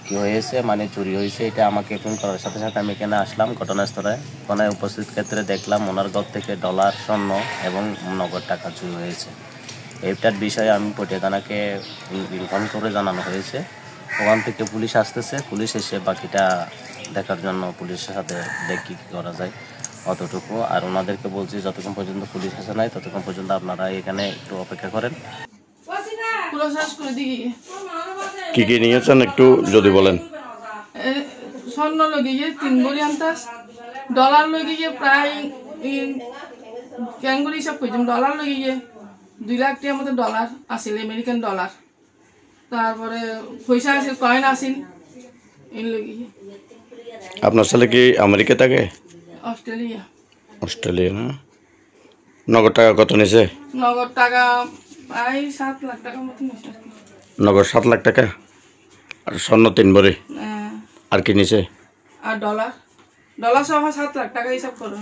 কি হয়েছে মানে চুরি হয়েছে এটা আমাকে ফোন করার সাথে সাথে আমি এখানে আসলাম ঘটনাস্থলে। ওখানে উপস্থিত ক্ষেত্রে দেখলাম ওনার ঘর থেকে ডলার, স্বর্ণ এবং নগদ টাকা চুরি হয়েছে। এইটার বিষয়ে আমি পটিয়া থানাকে ইনফর্ম করে জানানো হয়েছে। ওখান থেকে পুলিশ আসতেছে, পুলিশ এসে বাকিটা দেখার জন্য পুলিশের সাথে দেখি কী করা যায় অতটুকু। আর ওনাদেরকে বলছি যতক্ষণ পর্যন্ত পুলিশ আসে নাই ততক্ষণ পর্যন্ত আপনারা এখানে একটু অপেক্ষা করেন। কি কি নিয়েছেন একটু যদি বলেন। স্বর্ণ লগিয়ে 3 ভরি আনতাস, ডলার লগিয়ে প্রায় ক্যাঙ্গুরি হিসাব করছিলাম, ডলার লগিয়ে 2 লাখ টাকার মতো ডলার আসিল, আমেরিকান ডলার। তারপরে পয়সা আসিল, কয়েন আসিল এই লগিয়ে। আপনার ছেলে কি আমেরিকা থাকে? অস্ট্রেলিয়া। অস্ট্রেলিয়া না? নগদ টাকা কত নিয়েছে? নগদ টাকা প্রায় 7 লাখ টাকার মতো নিয়েছে। নগদ 7 লাখ টাকা আর স্বর্ণ 3 ভরি। আর কি নিয়েছে? আর ডলার সহ 7 লাখ টাকা হিসাব করো।